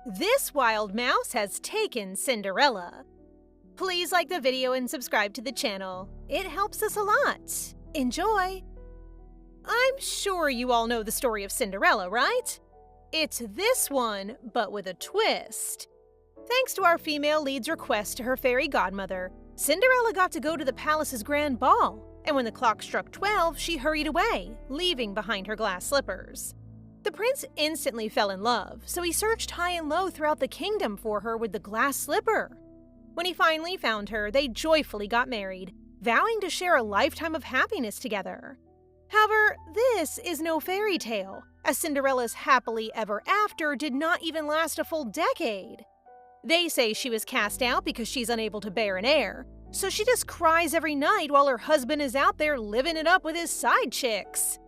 This wild mouse has taken Cinderella. Please like the video and subscribe to the channel. It helps us a lot. Enjoy! I'm sure you all know the story of Cinderella, right? It's this one, but with a twist. Thanks to our female lead's request to her fairy godmother, Cinderella got to go to the palace's grand ball, and when the clock struck 12, she hurried away, leaving behind her glass slippers. The prince instantly fell in love, so he searched high and low throughout the kingdom for her with the glass slipper. When he finally found her, they joyfully got married, vowing to share a lifetime of happiness together. However, this is no fairy tale, as Cinderella's happily ever after did not even last a full decade. They say she was cast out because she's unable to bear an heir, so she just cries every night while her husband is out there living it up with his side chicks.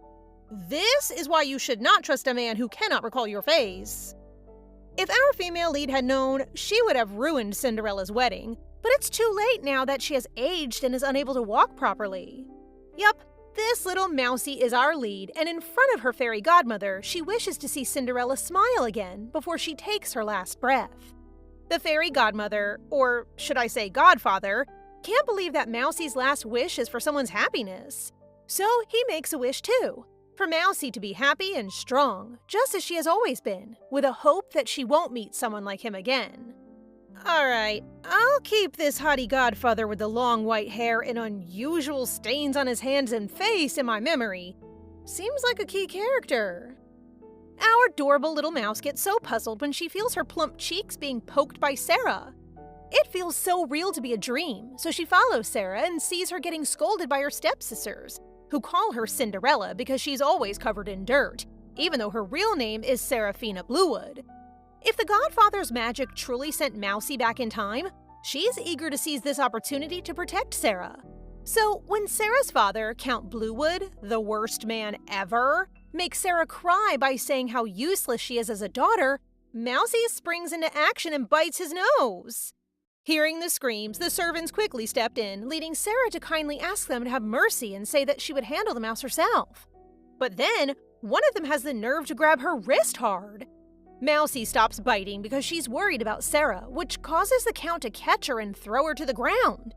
This is why you should not trust a man who cannot recall your face. If our female lead had known, she would have ruined Cinderella's wedding, but it's too late now that she has aged and is unable to walk properly. Yup, this little mousie is our lead, and in front of her fairy godmother, she wishes to see Cinderella smile again before she takes her last breath. The fairy godmother, or should I say godfather, can't believe that Mousie's last wish is for someone's happiness. So he makes a wish too, for Mousie to be happy and strong, just as she has always been, with a hope that she won't meet someone like him again. Alright, I'll keep this haughty godfather with the long white hair and unusual stains on his hands and face in my memory. Seems like a key character. Our adorable little mouse gets so puzzled when she feels her plump cheeks being poked by Sarah. It feels so real to be a dream, so she follows Sarah and sees her getting scolded by her stepsisters, who call her Cinderella because she's always covered in dirt, even though her real name is Seraphina Bluewood. If the Godfather's magic truly sent Mousie back in time, she's eager to seize this opportunity to protect Sarah. So when Sarah's father, Count Bluewood, the worst man ever, makes Sarah cry by saying how useless she is as a daughter, Mousie springs into action and bites his nose. Hearing the screams, the servants quickly stepped in, leading Sarah to kindly ask them to have mercy and say that she would handle the mouse herself. But then, one of them has the nerve to grab her wrist hard. Mousie stops biting because she's worried about Sarah, which causes the Count to catch her and throw her to the ground.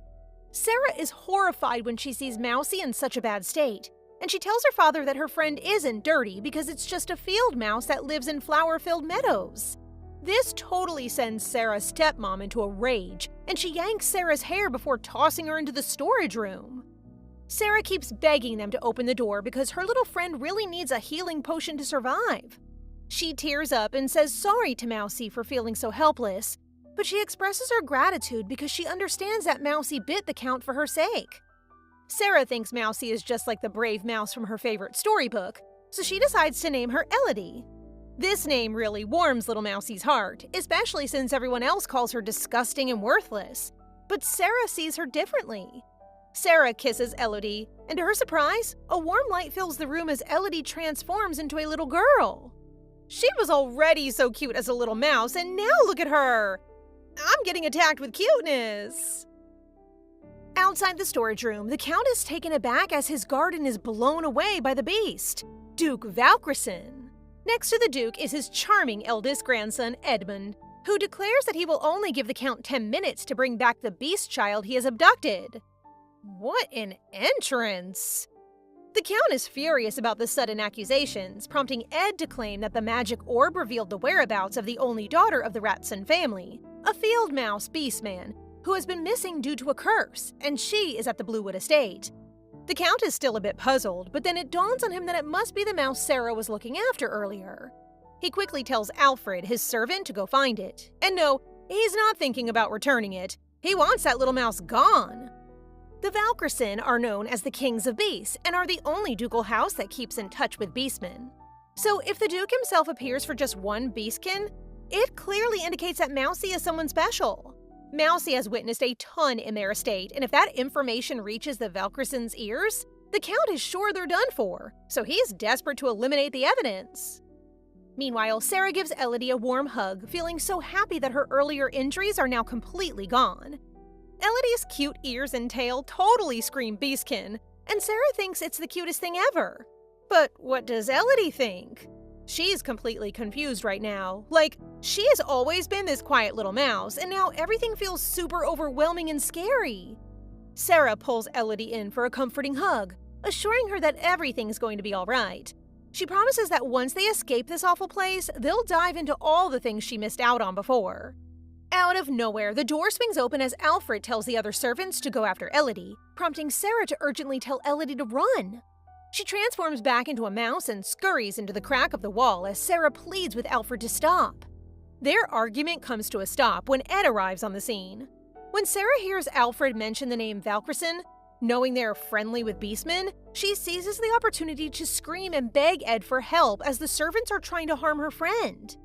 Sarah is horrified when she sees Mousie in such a bad state, and she tells her father that her friend isn't dirty because it's just a field mouse that lives in flower-filled meadows. This totally sends Sarah's stepmom into a rage, and she yanks Sarah's hair before tossing her into the storage room. Sarah keeps begging them to open the door because her little friend really needs a healing potion to survive. She tears up and says sorry to Mousie for feeling so helpless, but she expresses her gratitude because she understands that Mousie bit the Count for her sake. Sarah thinks Mousie is just like the brave mouse from her favorite storybook, so she decides to name her Elodie. This name really warms little Mousie's heart, especially since everyone else calls her disgusting and worthless. But Sarah sees her differently. Sarah kisses Elodie, and to her surprise, a warm light fills the room as Elodie transforms into a little girl. She was already so cute as a little mouse, and now look at her! I'm getting attacked with cuteness! Outside the storage room, the Count is taken aback as his garden is blown away by the beast, Duke Valkrison. Next to the Duke is his charming eldest grandson, Edmund, who declares that he will only give the Count 10 minutes to bring back the beast child he has abducted. What an entrance! The Count is furious about the sudden accusations, prompting Ed to claim that the magic orb revealed the whereabouts of the only daughter of the Ratson family, a field mouse beastman, who has been missing due to a curse, and she is at the Bluewood estate. The Count is still a bit puzzled, but then it dawns on him that it must be the mouse Sarah was looking after earlier. He quickly tells Alfred, his servant, to go find it. And no, he's not thinking about returning it. He wants that little mouse gone. The Valkrison are known as the Kings of Beasts and are the only ducal house that keeps in touch with beastmen. So if the Duke himself appears for just one beastkin, it clearly indicates that Mousie is someone special. Mousie has witnessed a ton in their estate, and if that information reaches the Valkrison's ears, the Count is sure they're done for, so he's desperate to eliminate the evidence. Meanwhile, Sarah gives Elodie a warm hug, feeling so happy that her earlier injuries are now completely gone. Elodie's cute ears and tail totally scream beastkin, and Sarah thinks it's the cutest thing ever. But what does Elodie think? She's completely confused right now. Like, she has always been this quiet little mouse, and now everything feels super overwhelming and scary. Sarah pulls Elodie in for a comforting hug, assuring her that everything's going to be all right. She promises that once they escape this awful place, they'll dive into all the things she missed out on before. Out of nowhere, the door swings open as Alfred tells the other servants to go after Elodie, prompting Sarah to urgently tell Elodie to run. She transforms back into a mouse and scurries into the crack of the wall as Sarah pleads with Alfred to stop. Their argument comes to a stop when Ed arrives on the scene. When Sarah hears Alfred mention the name Valkyrie, knowing they are friendly with beastmen, she seizes the opportunity to scream and beg Ed for help as the servants are trying to harm her friend.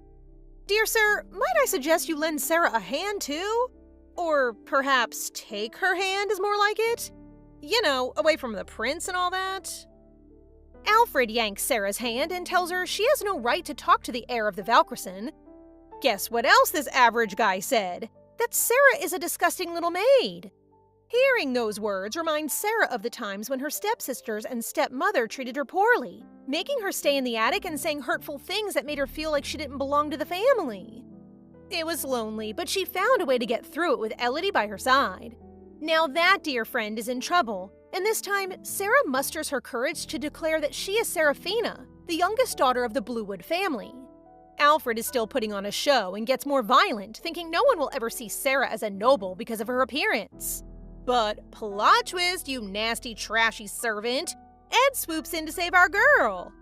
"Dear sir, might I suggest you lend Sarah a hand too? Or perhaps take her hand is more like it? You know, away from the prince and all that." Alfred yanks Sarah's hand and tells her she has no right to talk to the heir of the Valkyrie. Guess what else this average guy said? That Sarah is a disgusting little maid. Hearing those words reminds Sarah of the times when her stepsisters and stepmother treated her poorly, making her stay in the attic and saying hurtful things that made her feel like she didn't belong to the family. It was lonely, but she found a way to get through it with Elodie by her side. Now that dear friend is in trouble, and this time, Sarah musters her courage to declare that she is Seraphina, the youngest daughter of the Bluewood family. Alfred is still putting on a show and gets more violent, thinking no one will ever see Sarah as a noble because of her appearance. But plot twist, you nasty, trashy servant, Ed swoops in to save our girl.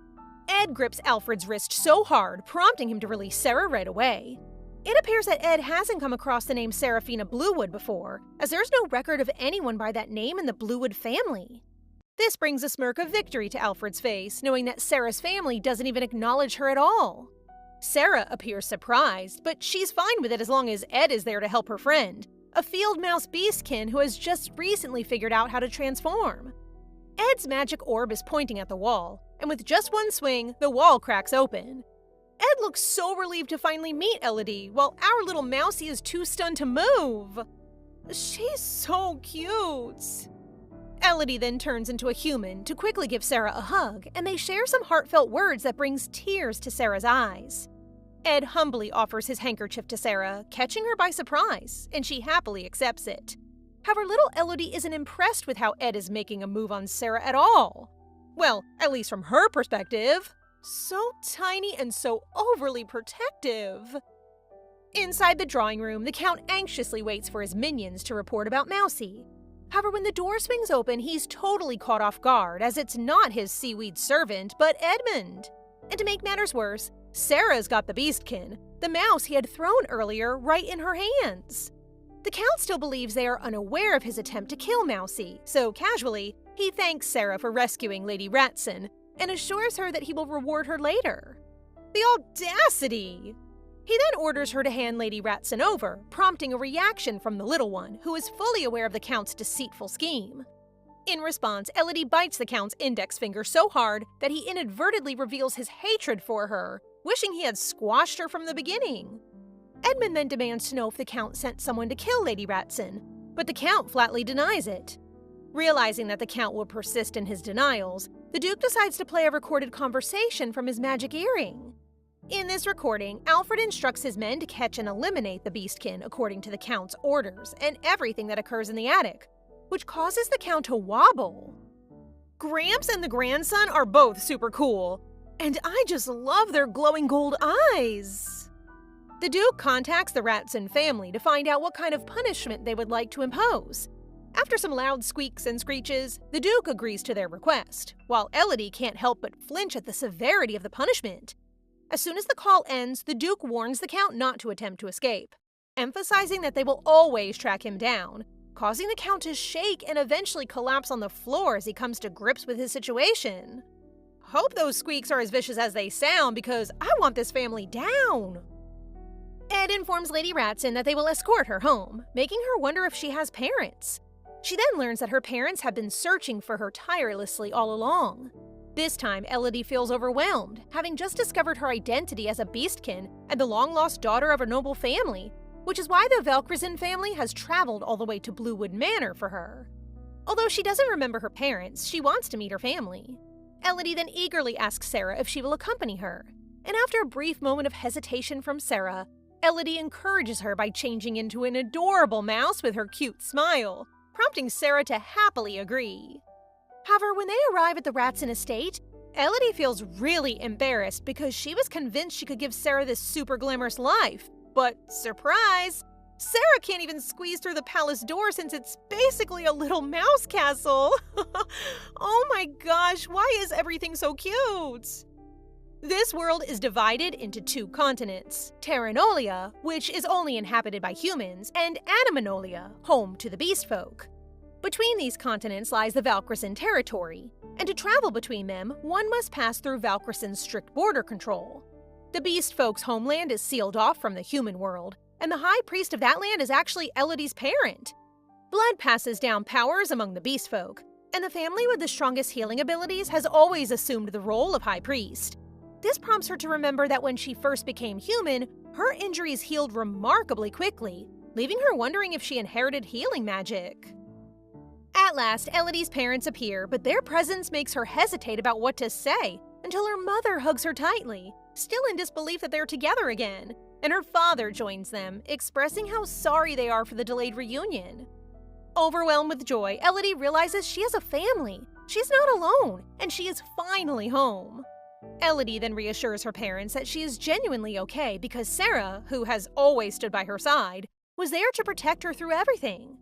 Ed grips Alfred's wrist so hard, prompting him to release Sarah right away. It appears that Ed hasn't come across the name Seraphina Bluewood before, as there's no record of anyone by that name in the Bluewood family. This brings a smirk of victory to Alfred's face, knowing that Sarah's family doesn't even acknowledge her at all. Sarah appears surprised, but she's fine with it as long as Ed is there to help her friend, a field mouse beastkin who has just recently figured out how to transform. Ed's magic orb is pointing at the wall, and with just one swing, the wall cracks open. Ed looks so relieved to finally meet Elodie, while our little mousie is too stunned to move. She's so cute. Elodie then turns into a human to quickly give Sarah a hug, and they share some heartfelt words that brings tears to Sarah's eyes. Ed humbly offers his handkerchief to Sarah, catching her by surprise, and she happily accepts it. However, little Elodie isn't impressed with how Ed is making a move on Sarah at all. Well, at least from her perspective. So tiny and so overly protective. Inside the drawing room, the Count anxiously waits for his minions to report about Mousie. However, when the door swings open, he's totally caught off guard, as it's not his seaweed servant, but Edmund. And to make matters worse, Sarah's got the beastkin, the mouse he had thrown earlier, right in her hands. The Count still believes they are unaware of his attempt to kill Mousie, so casually, he thanks Sarah for rescuing Lady Ratson, and assures her that he will reward her later. The audacity! He then orders her to hand Lady Ratson over, prompting a reaction from the little one, who is fully aware of the Count's deceitful scheme. In response, Elodie bites the Count's index finger so hard that he inadvertently reveals his hatred for her, wishing he had squashed her from the beginning. Edmund then demands to know if the Count sent someone to kill Lady Ratson, but the Count flatly denies it. Realizing that the Count will persist in his denials, the Duke decides to play a recorded conversation from his magic earring. In this recording, Alfred instructs his men to catch and eliminate the beastkin according to the Count's orders and everything that occurs in the attic, which causes the Count to wobble. Gramps and the grandson are both super cool, and I just love their glowing gold eyes. The Duke contacts the Ratson family to find out what kind of punishment they would like to impose. After some loud squeaks and screeches, the Duke agrees to their request, while Elodie can't help but flinch at the severity of the punishment. As soon as the call ends, the Duke warns the Count not to attempt to escape, emphasizing that they will always track him down, causing the Count to shake and eventually collapse on the floor as he comes to grips with his situation. Hope those squeaks are as vicious as they sound, because I want this family down. Ed informs Lady Ratson that they will escort her home, making her wonder if she has parents. She then learns that her parents have been searching for her tirelessly all along. This time, Elodie feels overwhelmed, having just discovered her identity as a beastkin and the long-lost daughter of a noble family, which is why the Valkyrie family has traveled all the way to Bluewood Manor for her. Although she doesn't remember her parents, she wants to meet her family. Elodie then eagerly asks Sarah if she will accompany her. and after a brief moment of hesitation from Sarah, Elodie encourages her by changing into an adorable mouse with her cute smile, prompting Sarah to happily agree. However, when they arrive at the Ratson estate, Elodie feels really embarrassed because she was convinced she could give Sarah this super glamorous life. But surprise! Sarah can't even squeeze through the palace door since it's basically a little mouse castle. Oh my gosh, why is everything so cute? This world is divided into two continents, Terranolia, which is only inhabited by humans, and Animanolia, home to the beast folk. Between these continents lies the Valkrysan territory, and to travel between them, one must pass through Valkryson's strict border control. The beast folk's homeland is sealed off from the human world, and the high priest of that land is actually Elodie's parent. Blood passes down powers among the beast folk, and the family with the strongest healing abilities has always assumed the role of high priest. This prompts her to remember that when she first became human, her injuries healed remarkably quickly, leaving her wondering if she inherited healing magic. At last, Elodie's parents appear, but their presence makes her hesitate about what to say until her mother hugs her tightly, still in disbelief that they're together again, and her father joins them, expressing how sorry they are for the delayed reunion. Overwhelmed with joy, Elodie realizes she has a family. She's not alone, and she is finally home. Elodie then reassures her parents that she is genuinely okay because Sarah, who has always stood by her side, was there to protect her through everything.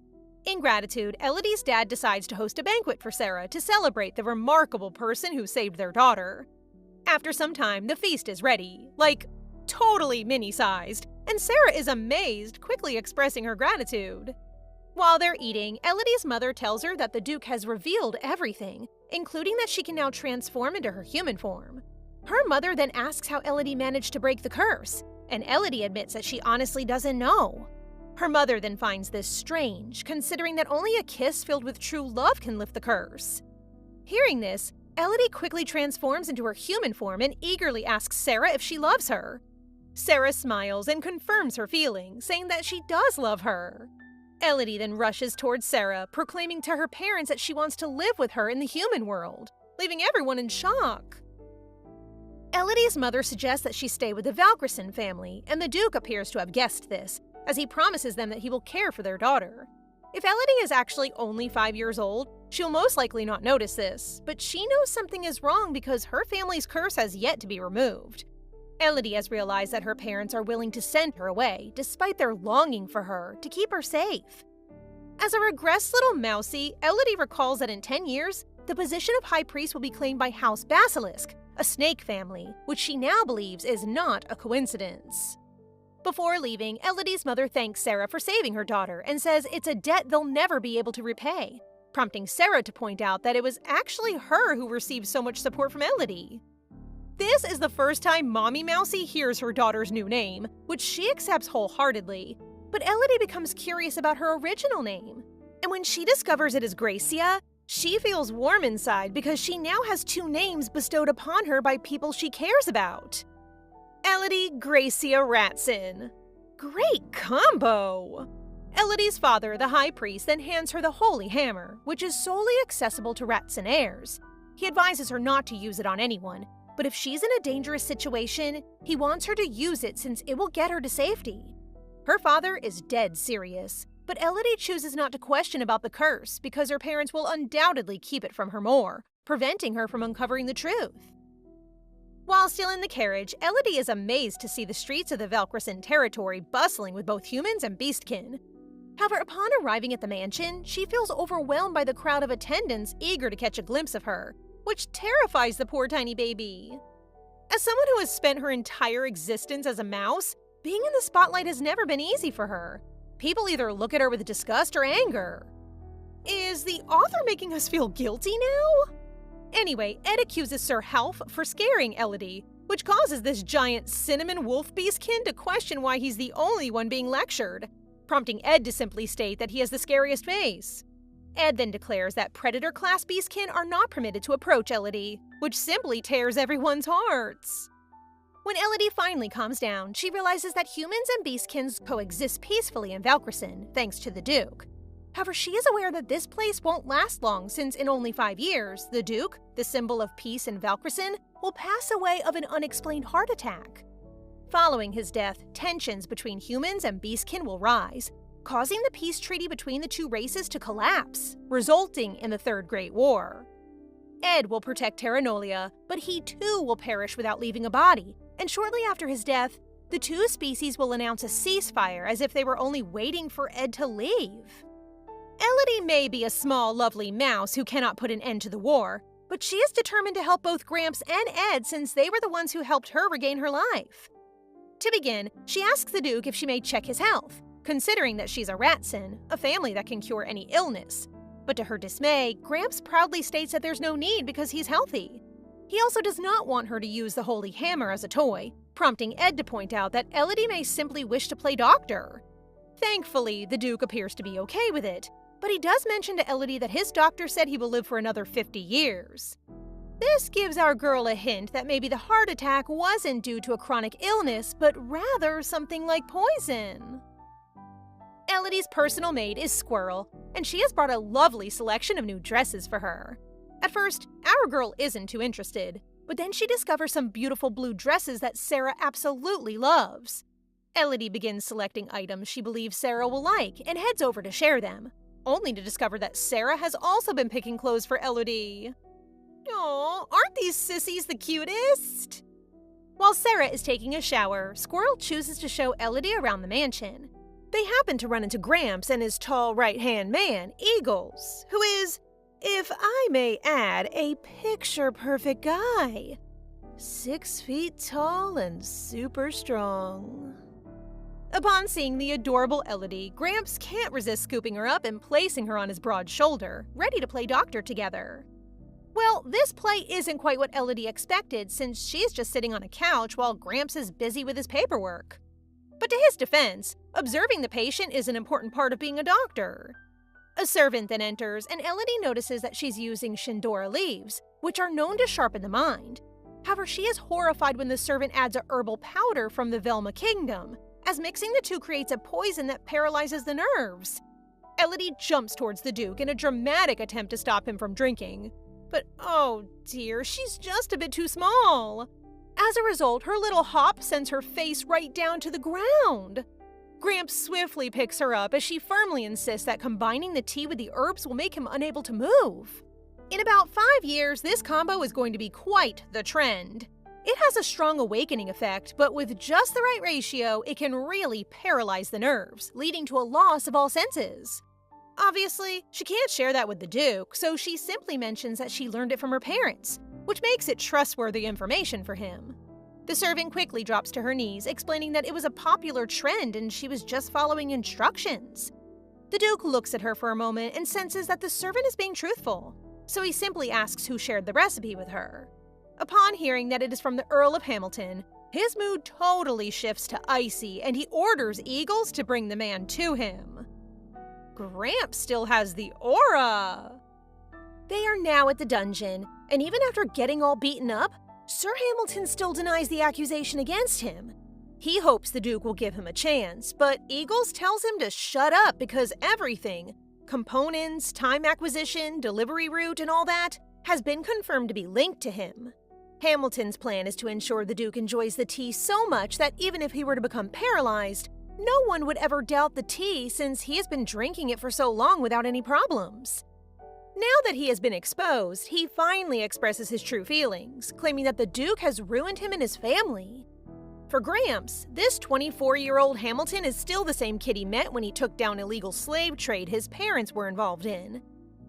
In gratitude, Elodie's dad decides to host a banquet for Sarah to celebrate the remarkable person who saved their daughter. After some time, the feast is ready, like totally mini-sized, and Sarah is amazed, quickly expressing her gratitude. While they're eating, Elodie's mother tells her that the Duke has revealed everything, including that she can now transform into her human form. Her mother then asks how Elodie managed to break the curse, and Elodie admits that she honestly doesn't know. Her mother then finds this strange, considering that only a kiss filled with true love can lift the curse. Hearing this, Elodie quickly transforms into her human form and eagerly asks Sarah if she loves her. Sarah smiles and confirms her feelings, saying that she does love her. Elodie then rushes towards Sarah, proclaiming to her parents that she wants to live with her in the human world, leaving everyone in shock. Elodie's mother suggests that she stay with the Valkrysson family, and the Duke appears to have guessed this, as he promises them that he will care for their daughter. If Elodie is actually only 5 years old, she'll most likely not notice this, but she knows something is wrong because her family's curse has yet to be removed. Elodie has realized that her parents are willing to send her away, despite their longing for her, to keep her safe. As a regressed little mousie, Elodie recalls that in 10 years, the position of High Priest will be claimed by House Basilisk, a snake family, which she now believes is not a coincidence. Before leaving, Elodie's mother thanks Sarah for saving her daughter and says it's a debt they'll never be able to repay, prompting Sarah to point out that it was actually her who received so much support from Elodie. This is the first time Mommy Mousie hears her daughter's new name, which she accepts wholeheartedly, but Elodie becomes curious about her original name. And when she discovers it is Gracia, she feels warm inside because she now has 2 names bestowed upon her by people she cares about. Elodie Gracia Ratson. Great combo! Elodie's father, the High Priest, then hands her the Holy Hammer, which is solely accessible to Ratson heirs. He advises her not to use it on anyone, but if she's in a dangerous situation, he wants her to use it since it will get her to safety. Her father is dead serious, but Elodie chooses not to question about the curse because her parents will undoubtedly keep it from her more, preventing her from uncovering the truth. While still in the carriage, Elodie is amazed to see the streets of the Valkrysson territory bustling with both humans and beastkin. However, upon arriving at the mansion, she feels overwhelmed by the crowd of attendants eager to catch a glimpse of her, which terrifies the poor tiny baby. As someone who has spent her entire existence as a mouse, being in the spotlight has never been easy for her. People either look at her with disgust or anger. Is the author making us feel guilty now? Anyway, Ed accuses Sir Half for scaring Elodie, which causes this giant cinnamon wolf beastkin to question why he's the only one being lectured, prompting Ed to simply state that he has the scariest face. Ed then declares that predator-class beastkin are not permitted to approach Elodie, which simply tears everyone's hearts. When Elodie finally calms down, she realizes that humans and beastkins coexist peacefully in Valkrysson, thanks to the Duke. However, she is aware that this place won't last long since in only 5 years, the Duke, the symbol of peace in Valkrisen, will pass away of an unexplained heart attack. Following his death, tensions between humans and beastkin will rise, causing the peace treaty between the two races to collapse, resulting in the Third Great War. Ed will protect Terra Nullius, but he too will perish without leaving a body, and shortly after his death, the two species will announce a ceasefire as if they were only waiting for Ed to leave. Elodie may be a small, lovely mouse who cannot put an end to the war, but she is determined to help both Gramps and Ed since they were the ones who helped her regain her life. To begin, she asks the Duke if she may check his health, considering that she's a Ratson, a family that can cure any illness. But to her dismay, Gramps proudly states that there's no need because he's healthy. He also does not want her to use the Holy Hammer as a toy, prompting Ed to point out that Elodie may simply wish to play doctor. Thankfully, the Duke appears to be okay with it, but he does mention to Elodie that his doctor said he will live for another 50 years. This gives our girl a hint that maybe the heart attack wasn't due to a chronic illness, but rather something like poison. Elodie's personal maid is Squirrel, and she has brought a lovely selection of new dresses for her. At first, our girl isn't too interested, but then she discovers some beautiful blue dresses that Sarah absolutely loves. Elodie begins selecting items she believes Sarah will like and heads over to share them, only to discover that Sarah has also been picking clothes for Elodie. Aw, aren't these sissies the cutest? While Sarah is taking a shower, Squirrel chooses to show Elodie around the mansion. They happen to run into Gramps and his tall right-hand man, Eagles, who is, if I may add, a picture-perfect guy. 6 feet tall and super strong. Upon seeing the adorable Elodie, Gramps can't resist scooping her up and placing her on his broad shoulder, ready to play doctor together. Well, this play isn't quite what Elodie expected since she's just sitting on a couch while Gramps is busy with his paperwork. But to his defense, observing the patient is an important part of being a doctor. A servant then enters, and Elodie notices that she's using Shindora leaves, which are known to sharpen the mind. However, she is horrified when the servant adds a herbal powder from the Velma Kingdom, as mixing the two creates a poison that paralyzes the nerves. Elodie jumps towards the Duke in a dramatic attempt to stop him from drinking. But oh dear, she's just a bit too small. As a result, her little hop sends her face right down to the ground. Gramps swiftly picks her up as she firmly insists that combining the tea with the herbs will make him unable to move. In about 5 years, this combo is going to be quite the trend. It has a strong awakening effect, but with just the right ratio, it can really paralyze the nerves, leading to a loss of all senses. Obviously, she can't share that with the Duke, so she simply mentions that she learned it from her parents, which makes it trustworthy information for him. The servant quickly drops to her knees, explaining that it was a popular trend and she was just following instructions. The Duke looks at her for a moment and senses that the servant is being truthful, so he simply asks who shared the recipe with her. Upon hearing that it is from the Earl of Hamilton, his mood totally shifts to icy and he orders Eagles to bring the man to him. Gramps still has the aura! They are now at the dungeon, and even after getting all beaten up, Sir Hamilton still denies the accusation against him. He hopes the Duke will give him a chance, but Eagles tells him to shut up because everything, components, time acquisition, delivery route, and all that, has been confirmed to be linked to him. Hamilton's plan is to ensure the Duke enjoys the tea so much that even if he were to become paralyzed, no one would ever doubt the tea since he has been drinking it for so long without any problems. Now that he has been exposed, he finally expresses his true feelings, claiming that the Duke has ruined him and his family. For Gramps, this 24-year-old Hamilton is still the same kid he met when he took down illegal slave trade his parents were involved in.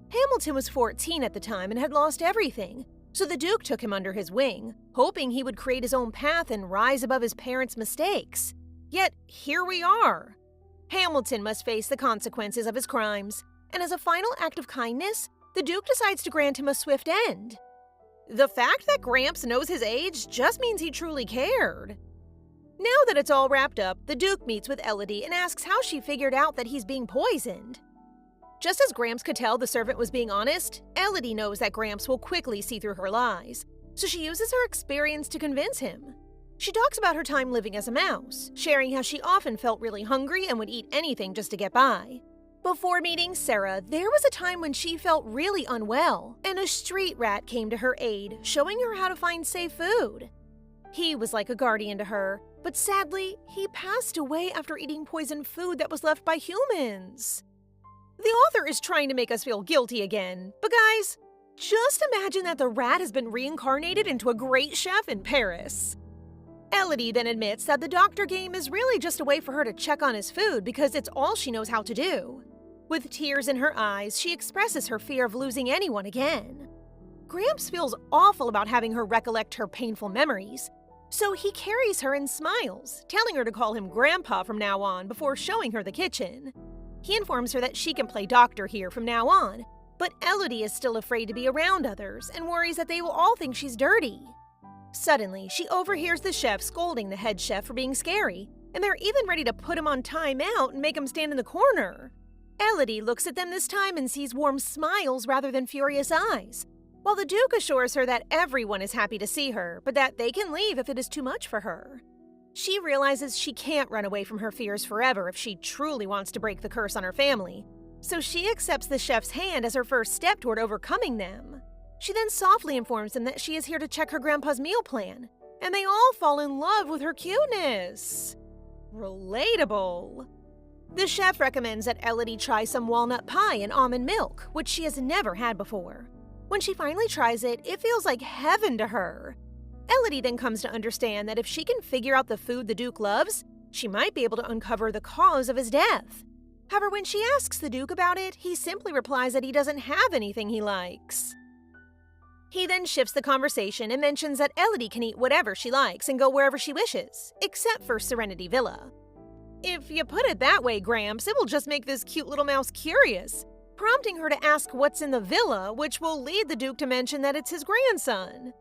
Hamilton was 14 at the time and had lost everything, so the Duke took him under his wing, hoping he would create his own path and rise above his parents' mistakes. Yet, here we are. Hamilton must face the consequences of his crimes, and as a final act of kindness, the Duke decides to grant him a swift end. The fact that Gramps knows his age just means he truly cared. Now that it's all wrapped up, the Duke meets with Elodie and asks how she figured out that he's being poisoned. Just as Gramps could tell the servant was being honest, Elodie knows that Gramps will quickly see through her lies, so she uses her experience to convince him. She talks about her time living as a mouse, sharing how she often felt really hungry and would eat anything just to get by. Before meeting Sarah, there was a time when she felt really unwell, and a street rat came to her aid, showing her how to find safe food. He was like a guardian to her, but sadly, he passed away after eating poisoned food that was left by humans. The author is trying to make us feel guilty again, but guys, just imagine that the rat has been reincarnated into a great chef in Paris. Elodie then admits that the doctor game is really just a way for her to check on his food because it's all she knows how to do. With tears in her eyes, she expresses her fear of losing anyone again. Gramps feels awful about having her recollect her painful memories, so he carries her and smiles, telling her to call him Grandpa from now on before showing her the kitchen. He informs her that she can play doctor here from now on, but Elodie is still afraid to be around others and worries that they will all think she's dirty. Suddenly, she overhears the chef scolding the head chef for being scary, and they're even ready to put him on timeout and make him stand in the corner. Elodie looks at them this time and sees warm smiles rather than furious eyes, while the Duke assures her that everyone is happy to see her, but that they can leave if it is too much for her. She realizes she can't run away from her fears forever if she truly wants to break the curse on her family, so she accepts the chef's hand as her first step toward overcoming them. She then softly informs him that she is here to check her grandpa's meal plan, and they all fall in love with her cuteness. Relatable. The chef recommends that Elodie try some walnut pie and almond milk, which she has never had before. When she finally tries it, it feels like heaven to her. Elodie then comes to understand that if she can figure out the food the Duke loves, she might be able to uncover the cause of his death. However, when she asks the Duke about it, he simply replies that he doesn't have anything he likes. He then shifts the conversation and mentions that Elodie can eat whatever she likes and go wherever she wishes, except for Serenity Villa. If you put it that way, Gramps, it will just make this cute little mouse curious, prompting her to ask what's in the villa, which will lead the Duke to mention that it's his grandson.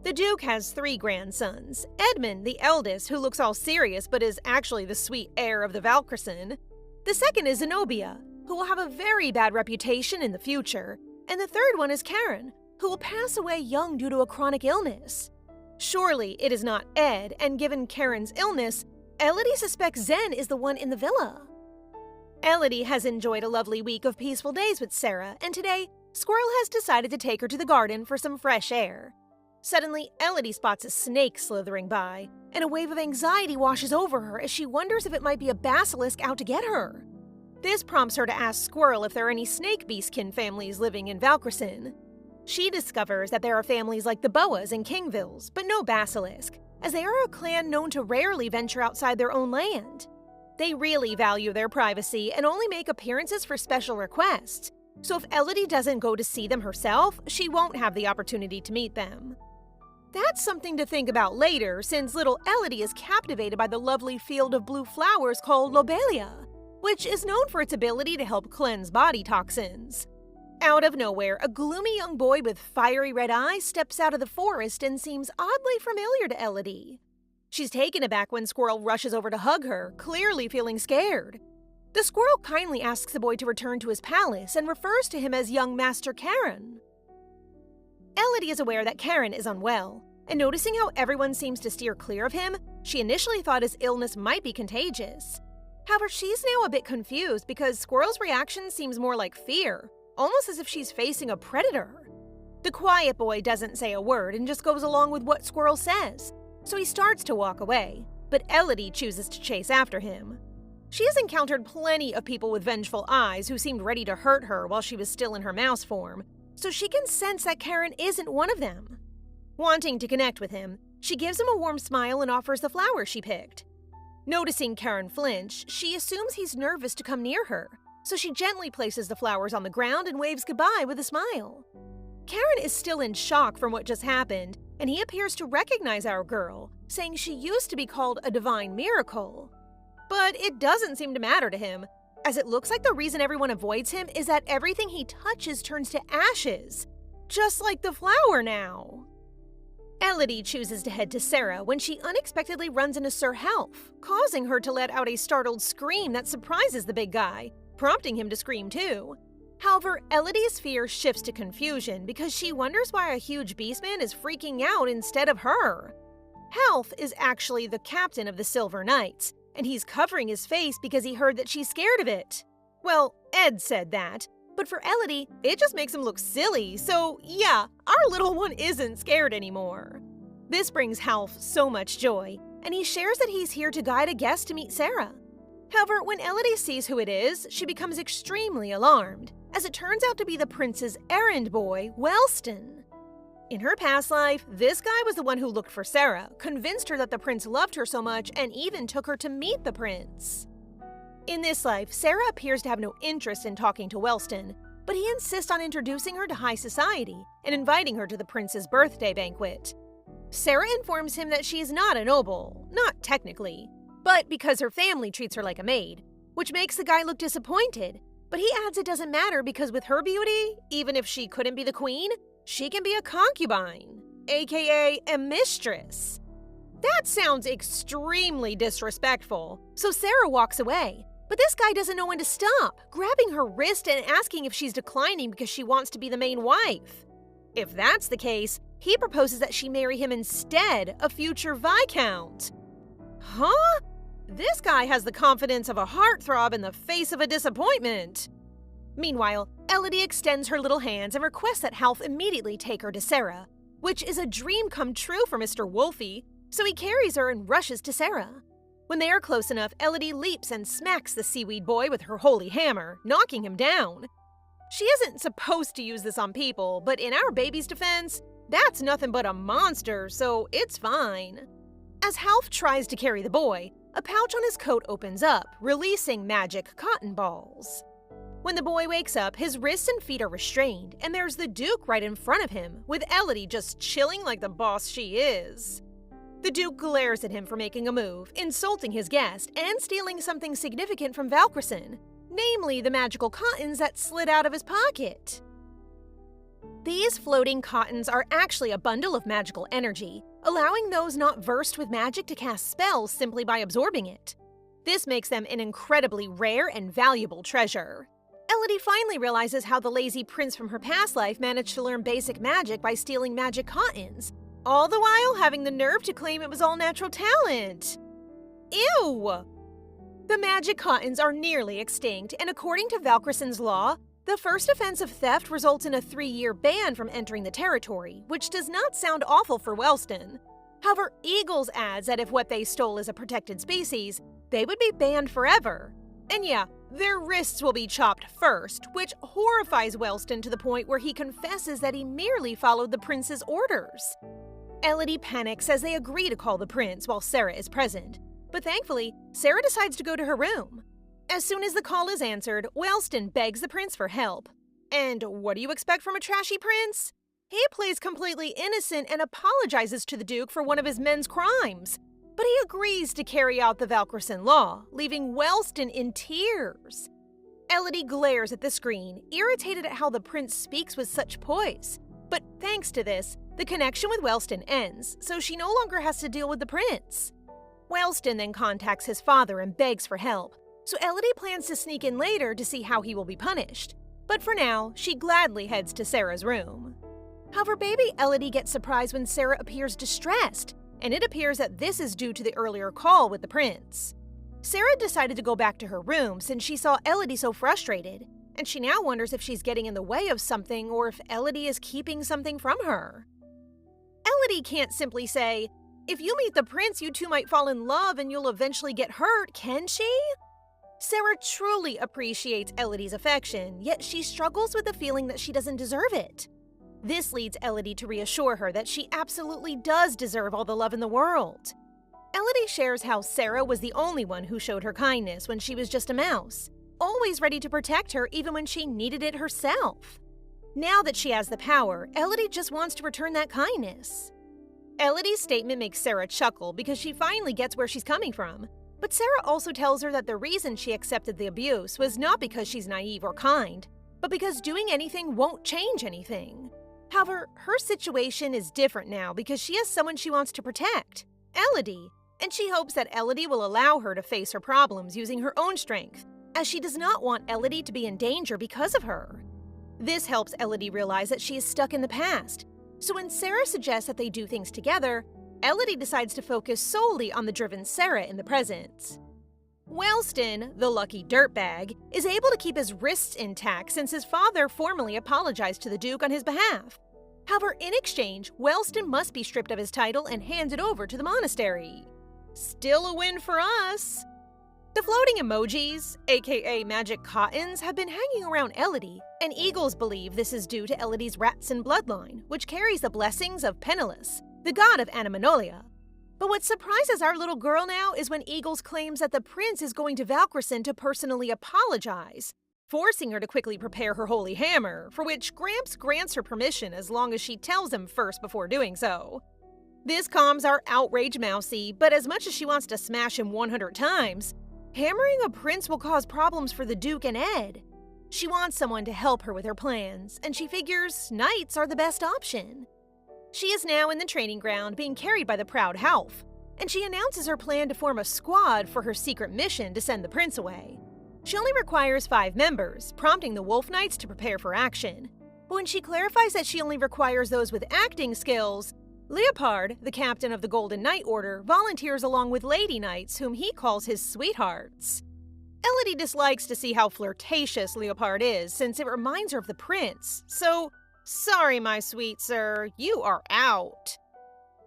The Duke has 3 grandsons: Edmund, the eldest, who looks all serious but is actually the sweet heir of the Valkrisen. The second is Zenobia, who will have a very bad reputation in the future. And the third one is Karen, who will pass away young due to a chronic illness. Surely it is not Ed, and given Karen's illness, Elodie suspects Zen is the one in the villa. Elodie has enjoyed a lovely week of peaceful days with Sarah, and today, Squirrel has decided to take her to the garden for some fresh air. Suddenly, Elodie spots a snake slithering by, and a wave of anxiety washes over her as she wonders if it might be a basilisk out to get her. This prompts her to ask Squirrel if there are any snake beastkin families living in Valkrisen. She discovers that there are families like the Boas and Kingvilles, but no basilisk, as they are a clan known to rarely venture outside their own land. They really value their privacy and only make appearances for special requests, so if Elodie doesn't go to see them herself, she won't have the opportunity to meet them. That's something to think about later, since little Elodie is captivated by the lovely field of blue flowers called Lobelia, which is known for its ability to help cleanse body toxins. Out of nowhere, a gloomy young boy with fiery red eyes steps out of the forest and seems oddly familiar to Elodie. She's taken aback when Squirrel rushes over to hug her, clearly feeling scared. The squirrel kindly asks the boy to return to his palace and refers to him as young Master Karen. Elodie is aware that Karen is unwell, and noticing how everyone seems to steer clear of him, she initially thought his illness might be contagious. However, she's now a bit confused because Squirrel's reaction seems more like fear, almost as if she's facing a predator. The quiet boy doesn't say a word and just goes along with what Squirrel says, so he starts to walk away, but Elodie chooses to chase after him. She has encountered plenty of people with vengeful eyes who seemed ready to hurt her while she was still in her mouse form, so she can sense that Karen isn't one of them. Wanting to connect with him, she gives him a warm smile and offers the flowers she picked. Noticing Karen flinch, she assumes he's nervous to come near her, so she gently places the flowers on the ground and waves goodbye with a smile. Karen is still in shock from what just happened, and he appears to recognize our girl, saying she used to be called a divine miracle. But it doesn't seem to matter to him, as it looks like the reason everyone avoids him is that everything he touches turns to ashes, just like the flower now. Elodie chooses to head to Sarah when she unexpectedly runs into Sir Half, causing her to let out a startled scream that surprises the big guy, prompting him to scream too. However, Elodie's fear shifts to confusion because she wonders why a huge beastman is freaking out instead of her. Half is actually the captain of the Silver Knights, and he's covering his face because he heard that she's scared of it. Well, Ed said that, but for Elodie, it just makes him look silly, so yeah, our little one isn't scared anymore. This brings Half so much joy, and he shares that he's here to guide a guest to meet Sarah. However, when Elodie sees who it is, she becomes extremely alarmed, as it turns out to be the prince's errand boy, Wellston. In her past life, this guy was the one who looked for Sarah, convinced her that the prince loved her so much, and even took her to meet the prince. In this life, Sarah appears to have no interest in talking to Wellston, but he insists on introducing her to high society and inviting her to the prince's birthday banquet. Sarah informs him that she is not a noble, not technically, but because her family treats her like a maid, which makes the guy look disappointed. But he adds it doesn't matter because with her beauty, even if she couldn't be the queen, she can be a concubine, aka a mistress. That sounds extremely disrespectful, so Sarah walks away. But this guy doesn't know when to stop, grabbing her wrist and asking if she's declining because she wants to be the main wife. If that's the case, he proposes that she marry him instead, a future viscount. Huh? This guy has the confidence of a heartthrob in the face of a disappointment. Meanwhile, Elodie extends her little hands and requests that Half immediately take her to Sarah, which is a dream come true for Mr. Wolfie, so he carries her and rushes to Sarah. When they are close enough, Elodie leaps and smacks the seaweed boy with her holy hammer, knocking him down. She isn't supposed to use this on people, but in our baby's defense, that's nothing but a monster, so it's fine. As Half tries to carry the boy, a pouch on his coat opens up, releasing magic cotton balls. When the boy wakes up, his wrists and feet are restrained, and there's the Duke right in front of him, with Elodie just chilling like the boss she is. The Duke glares at him for making a move, insulting his guest, and stealing something significant from Valkrison, namely the magical cottons that slid out of his pocket. These floating cottons are actually a bundle of magical energy, allowing those not versed with magic to cast spells simply by absorbing it. This makes them an incredibly rare and valuable treasure. Elodie finally realizes how the lazy prince from her past life managed to learn basic magic by stealing magic cottons, all the while having the nerve to claim it was all natural talent. Ew! The magic cottons are nearly extinct, and according to Valkrison's law, the first offense of theft results in a 3-year ban from entering the territory, which does not sound awful for Wellston. However, Eagles adds that if what they stole is a protected species, they would be banned forever. And yeah, their wrists will be chopped first, which horrifies Wellston to the point where he confesses that he merely followed the prince's orders. Elodie panics as they agree to call the prince while Sarah is present, but thankfully, Sarah decides to go to her room. As soon as the call is answered, Wellston begs the prince for help. And what do you expect from a trashy prince? He plays completely innocent and apologizes to the Duke for one of his men's crimes, but he agrees to carry out the Valkrison law, leaving Wellston in tears. Elodie glares at the screen, irritated at how the prince speaks with such poise. But thanks to this, the connection with Wellston ends, so she no longer has to deal with the prince. Wellston then contacts his father and begs for help, so Elodie plans to sneak in later to see how he will be punished. But for now, she gladly heads to Sarah's room. However, baby Elodie gets surprised when Sarah appears distressed, and it appears that this is due to the earlier call with the prince. Sarah decided to go back to her room since she saw Elodie so frustrated, and she now wonders if she's getting in the way of something or if Elodie is keeping something from her. Elodie can't simply say, "If you meet the prince, you two might fall in love and you'll eventually get hurt," can she? Sarah truly appreciates Elodie's affection, yet she struggles with the feeling that she doesn't deserve it. This leads Elodie to reassure her that she absolutely does deserve all the love in the world. Elodie shares how Sarah was the only one who showed her kindness when she was just a mouse, always ready to protect her even when she needed it herself. Now that she has the power, Elodie just wants to return that kindness. Elodie's statement makes Sarah chuckle because she finally gets where she's coming from. But Sarah also tells her that the reason she accepted the abuse was not because she's naive or kind, but because doing anything won't change anything. However, her situation is different now because she has someone she wants to protect, Elodie, and she hopes that Elodie will allow her to face her problems using her own strength, as she does not want Elodie to be in danger because of her. This helps Elodie realize that she is stuck in the past, so when Sarah suggests that they do things together, Elodie decides to focus solely on the driven Sarah in the present. Wellston, the lucky dirtbag, is able to keep his wrists intact since his father formally apologized to the Duke on his behalf. However, in exchange, Wellston must be stripped of his title and handed over to the monastery. Still a win for us! The floating emojis, aka magic cottons, have been hanging around Elodie, and Eagles believe this is due to Elodie's Ratson bloodline, which carries the blessings of Penniless, the god of Animanolia. But what surprises our little girl now is when Eagles claims that the prince is going to Valkrisen to personally apologize, forcing her to quickly prepare her holy hammer, for which Gramps grants her permission as long as she tells him first before doing so. This calms our outraged Mousie, but as much as she wants to smash him 100 times, hammering a prince will cause problems for the Duke and Ed. She wants someone to help her with her plans, and she figures knights are the best option. She is now in the training ground being carried by the proud Half, and she announces her plan to form a squad for her secret mission to send the prince away. She only requires 5 members, prompting the Wolf Knights to prepare for action. But when she clarifies that she only requires those with acting skills, Leopard, the captain of the Golden Knight Order, volunteers along with Lady Knights, whom he calls his sweethearts. Elodie dislikes to see how flirtatious Leopard is, since it reminds her of the prince, so, sorry my sweet sir, you are out.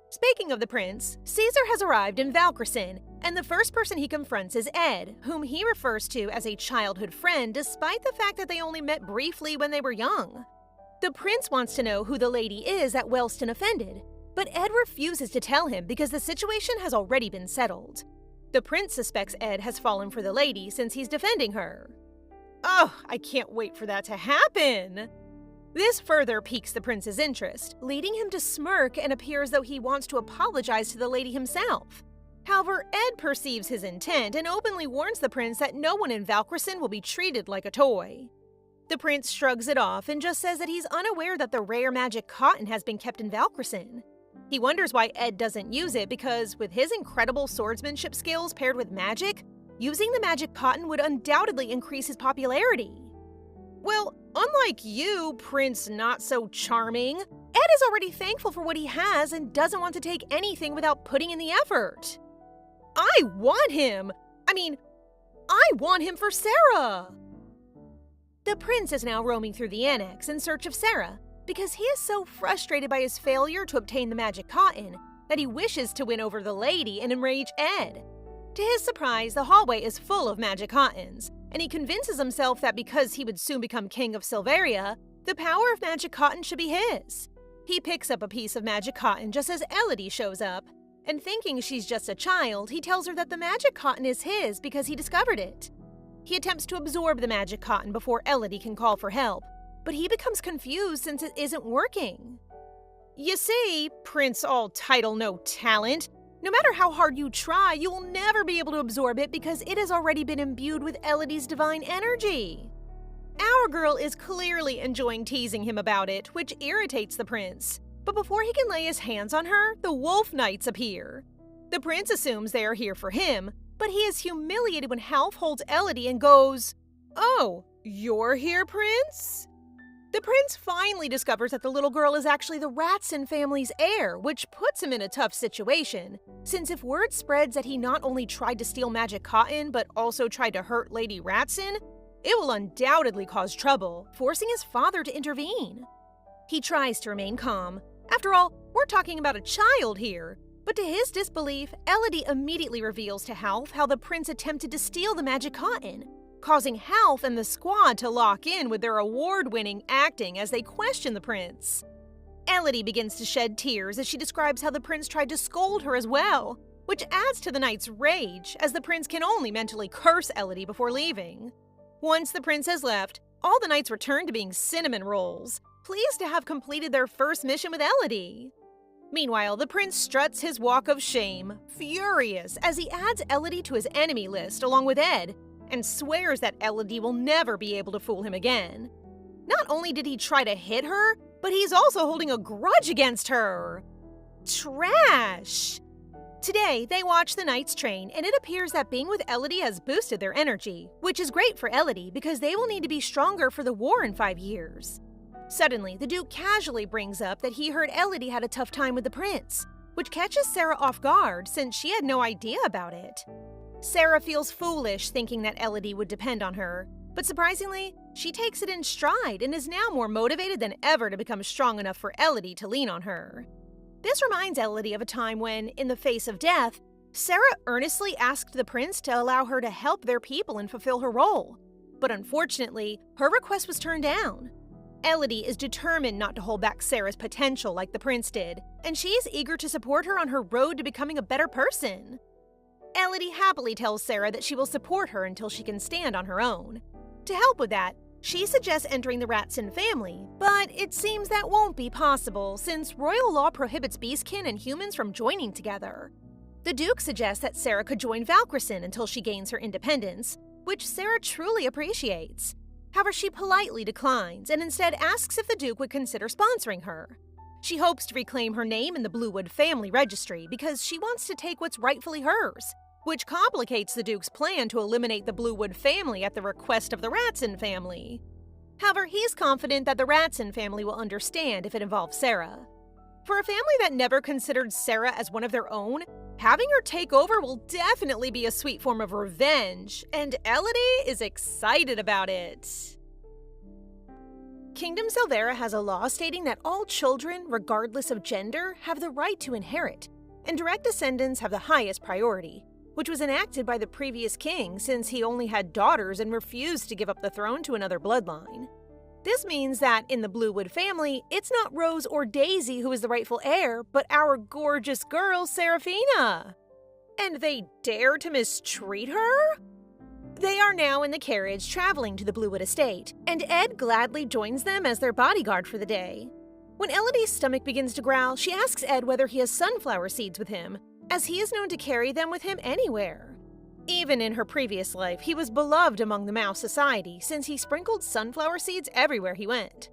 Speaking of the prince, Caesar has arrived in Valkrisen, and the first person he confronts is Ed, whom he refers to as a childhood friend despite the fact that they only met briefly when they were young. The prince wants to know who the lady is that Wellston offended, but Ed refuses to tell him because the situation has already been settled. The prince suspects Ed has fallen for the lady since he's defending her. Oh, I can't wait for that to happen! This further piques the prince's interest, leading him to smirk and appear as though he wants to apologize to the lady himself. However, Ed perceives his intent and openly warns the prince that no one in Valkrisen will be treated like a toy. The prince shrugs it off and just says that he's unaware that the rare magic cotton has been kept in Valkrisen. He wonders why Ed doesn't use it because, with his incredible swordsmanship skills paired with magic, using the magic cotton would undoubtedly increase his popularity. Well, unlike you, Prince Not So Charming, Ed is already thankful for what he has and doesn't want to take anything without putting in the effort. I want him for Sarah! The prince is now roaming through the annex in search of Sarah, because he is so frustrated by his failure to obtain the magic cotton that he wishes to win over the lady and enrage Ed. To his surprise, the hallway is full of magic cottons, and he convinces himself that because he would soon become king of Silveria, the power of magic cotton should be his. He picks up a piece of magic cotton just as Elodie shows up, and thinking she's just a child, he tells her that the magic cotton is his because he discovered it. He attempts to absorb the magic cotton before Elodie can call for help, but he becomes confused since it isn't working. You see, Prince All Title No Talent, no matter how hard you try, you will never be able to absorb it because it has already been imbued with Elodie's divine energy. Our girl is clearly enjoying teasing him about it, which irritates the prince. But before he can lay his hands on her, the Wolf Knights appear. The prince assumes they are here for him, but he is humiliated when Half holds Elodie and goes, "Oh, you're here, Prince?" The prince finally discovers that the little girl is actually the Ratson family's heir, which puts him in a tough situation, since if word spreads that he not only tried to steal magic cotton, but also tried to hurt Lady Ratson, it will undoubtedly cause trouble, forcing his father to intervene. He tries to remain calm. After all, we're talking about a child here. But to his disbelief, Elodie immediately reveals to Half how the prince attempted to steal the magic cotton, causing Half and the squad to lock in with their award-winning acting as they question the prince. Elodie begins to shed tears as she describes how the prince tried to scold her as well, which adds to the knight's rage, as the prince can only mentally curse Elodie before leaving. Once the prince has left, all the knights return to being cinnamon rolls, pleased to have completed their first mission with Elodie. Meanwhile, the prince struts his walk of shame, furious as he adds Elodie to his enemy list along with Ed, and swears that Elodie will never be able to fool him again. Not only did he try to hit her, but he's also holding a grudge against her. Trash! Today, they watch the knights train, and it appears that being with Elodie has boosted their energy, which is great for Elodie because they will need to be stronger for the war in 5 years. Suddenly, the Duke casually brings up that he heard Elodie had a tough time with the prince, which catches Sarah off guard since she had no idea about it. Sarah feels foolish thinking that Elodie would depend on her, but surprisingly, she takes it in stride and is now more motivated than ever to become strong enough for Elodie to lean on her. This reminds Elodie of a time when, in the face of death, Sarah earnestly asked the prince to allow her to help their people and fulfill her role. But unfortunately, her request was turned down. Elodie is determined not to hold back Sarah's potential like the prince did, and she is eager to support her on her road to becoming a better person. Elodie happily tells Sarah that she will support her until she can stand on her own. To help with that, she suggests entering the Ratson family, but it seems that won't be possible since royal law prohibits beastkin and humans from joining together. The Duke suggests that Sarah could join Valkrison until she gains her independence, which Sarah truly appreciates. However, she politely declines and instead asks if the Duke would consider sponsoring her. She hopes to reclaim her name in the Bluewood family registry because she wants to take what's rightfully hers, which complicates the Duke's plan to eliminate the Bluewood family at the request of the Ratson family. However, he's confident that the Ratson family will understand if it involves Sarah. For a family that never considered Sarah as one of their own, having her take over will definitely be a sweet form of revenge, and Elodie is excited about it. Kingdom Silvera has a law stating that all children, regardless of gender, have the right to inherit, and direct descendants have the highest priority, which was enacted by the previous king since he only had daughters and refused to give up the throne to another bloodline. This means that in the Bluewood family, it's not Rose or Daisy who is the rightful heir, but our gorgeous girl, Seraphina. And they dare to mistreat her? They are now in the carriage traveling to the Bluewood estate, and Ed gladly joins them as their bodyguard for the day. When Elodie's stomach begins to growl, she asks Ed whether he has sunflower seeds with him, as he is known to carry them with him anywhere. Even in her previous life, he was beloved among the Mouse Society since he sprinkled sunflower seeds everywhere he went.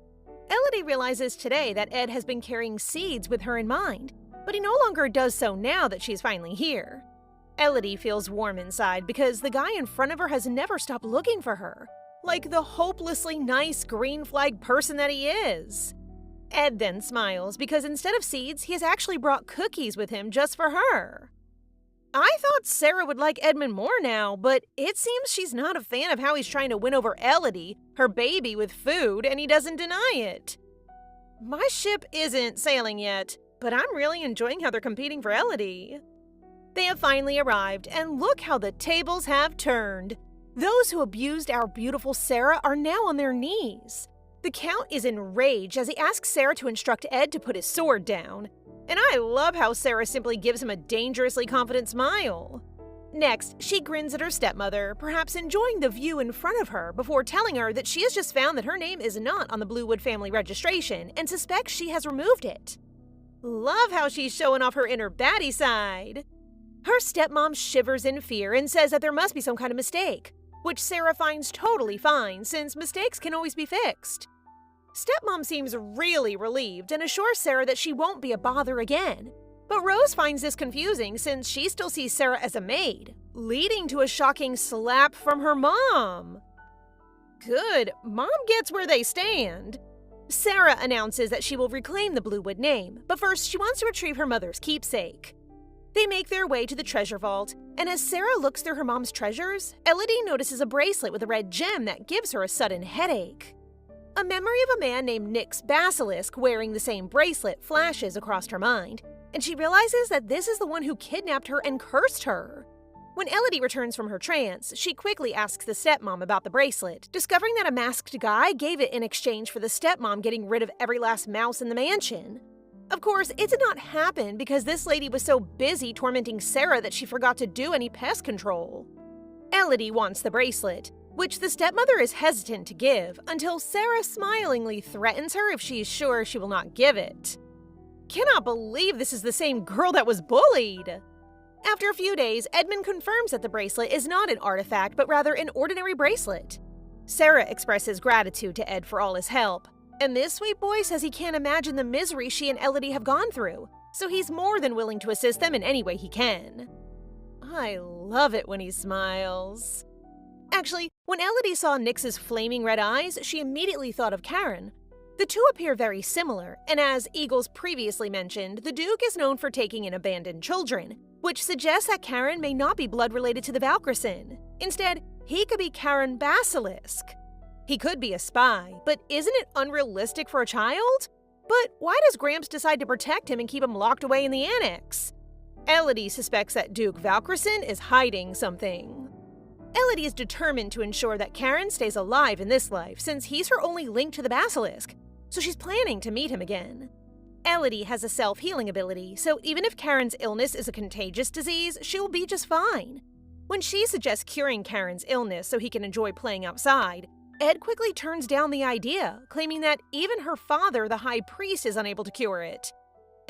Elodie realizes today that Ed has been carrying seeds with her in mind, but he no longer does so now that she is finally here. Elodie feels warm inside because the guy in front of her has never stopped looking for her, like the hopelessly nice green flag person that he is. Ed then smiles because instead of seeds, he has actually brought cookies with him just for her. I thought Sarah would like Edmund more now, but it seems she's not a fan of how he's trying to win over Elodie, her baby, with food, and he doesn't deny it. My ship isn't sailing yet, but I'm really enjoying how they're competing for Elodie. They have finally arrived, and look how the tables have turned. Those who abused our beautiful Sarah are now on their knees. The Count is enraged as he asks Sarah to instruct Ed to put his sword down. And I love how Sarah simply gives him a dangerously confident smile. Next, she grins at her stepmother, perhaps enjoying the view in front of her before telling her that she has just found that her name is not on the Bluewood family registration and suspects she has removed it. Love how she's showing off her inner baddie side. Her stepmom shivers in fear and says that there must be some kind of mistake, which Sarah finds totally fine since mistakes can always be fixed. Stepmom seems really relieved and assures Sarah that she won't be a bother again. But Rose finds this confusing since she still sees Sarah as a maid, leading to a shocking slap from her mom. Good, Mom gets where they stand. Sarah announces that she will reclaim the Bluewood name, but first she wants to retrieve her mother's keepsake. They make their way to the treasure vault, and as Sarah looks through her mom's treasures, Elodie notices a bracelet with a red gem that gives her a sudden headache. A memory of a man named Nyx Basilisk wearing the same bracelet flashes across her mind, and she realizes that this is the one who kidnapped her and cursed her. When Elodie returns from her trance, she quickly asks the stepmom about the bracelet, discovering that a masked guy gave it in exchange for the stepmom getting rid of every last mouse in the mansion. Of course, it did not happen because this lady was so busy tormenting Sarah that she forgot to do any pest control. Elodie wants the bracelet, which the stepmother is hesitant to give until Sarah smilingly threatens her if she is sure she will not give it. Cannot believe this is the same girl that was bullied! After a few days, Edmund confirms that the bracelet is not an artifact but rather an ordinary bracelet. Sarah expresses gratitude to Ed for all his help, and this sweet boy says he can't imagine the misery she and Elodie have gone through, so he's more than willing to assist them in any way he can. I love it when he smiles. Actually, when Elodie saw Nyx's flaming red eyes, she immediately thought of Karen. The two appear very similar, and as Eagles previously mentioned, the Duke is known for taking in abandoned children, which suggests that Karen may not be blood related to the Valkyrie. Instead, he could be Karen.skay. He could be a spy, but isn't it unrealistic for a child? But why does Gramps decide to protect him and keep him locked away in the annex? Elodie suspects that Duke Valkyrie is hiding something. Elodie is determined to ensure that Karen stays alive in this life since he's her only link to the basilisk, so she's planning to meet him again. Elodie has a self-healing ability, so even if Karen's illness is a contagious disease, she'll be just fine. When she suggests curing Karen's illness so he can enjoy playing outside, Ed quickly turns down the idea, claiming that even her father, the High Priest, is unable to cure it.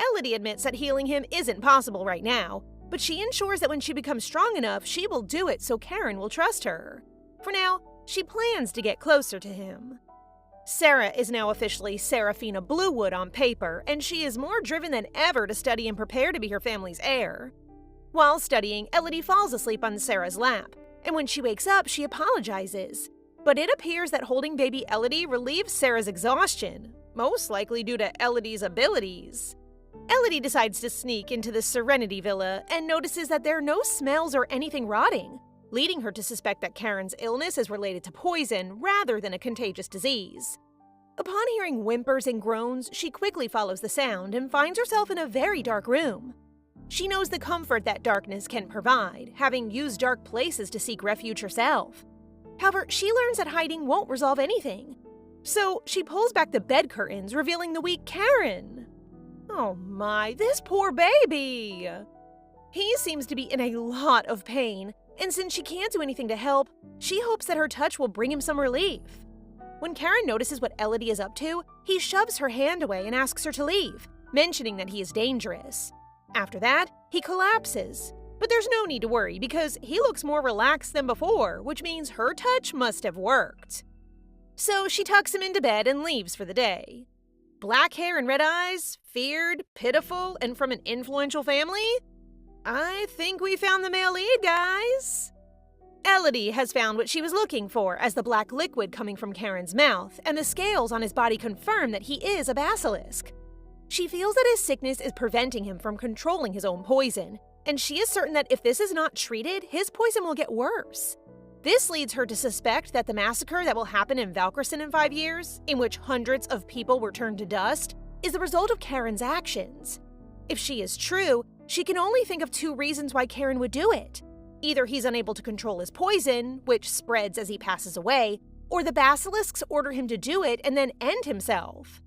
Elodie admits that healing him isn't possible right now, but she ensures that when she becomes strong enough, she will do it so Karen will trust her. For now, she plans to get closer to him. Sarah is now officially Seraphina Bluewood on paper, and she is more driven than ever to study and prepare to be her family's heir. While studying, Elodie falls asleep on Sarah's lap, and when she wakes up, she apologizes. But it appears that holding baby Elodie relieves Sarah's exhaustion, most likely due to Elodie's abilities. Elodie decides to sneak into the Serenity Villa and notices that there are no smells or anything rotting, leading her to suspect that Karen's illness is related to poison rather than a contagious disease. Upon hearing whimpers and groans, she quickly follows the sound and finds herself in a very dark room. She knows the comfort that darkness can provide, having used dark places to seek refuge herself. However, she learns that hiding won't resolve anything. So she pulls back the bed curtains, revealing the weak Karen. Oh my, this poor baby! He seems to be in a lot of pain, and since she can't do anything to help, she hopes that her touch will bring him some relief. When Karen notices what Elodie is up to, he shoves her hand away and asks her to leave, mentioning that he is dangerous. After that, he collapses. But there's no need to worry because he looks more relaxed than before, which means her touch must have worked. So she tucks him into bed and leaves for the day. Black hair and red eyes, feared, pitiful, and from an influential family? I think we found the male lead, guys. Elodie has found what she was looking for as the black liquid coming from Karen's mouth, and the scales on his body confirm that he is a basilisk. She feels that his sickness is preventing him from controlling his own poison, and she is certain that if this is not treated, his poison will get worse. This leads her to suspect that the massacre that will happen in Valkyrie in 5 years, in which hundreds of people were turned to dust, is the result of Karen's actions. If she is true, she can only think of 2 reasons why Karen would do it. Either he's unable to control his poison, which spreads as he passes away, or the basilisks order him to do it and then end himself.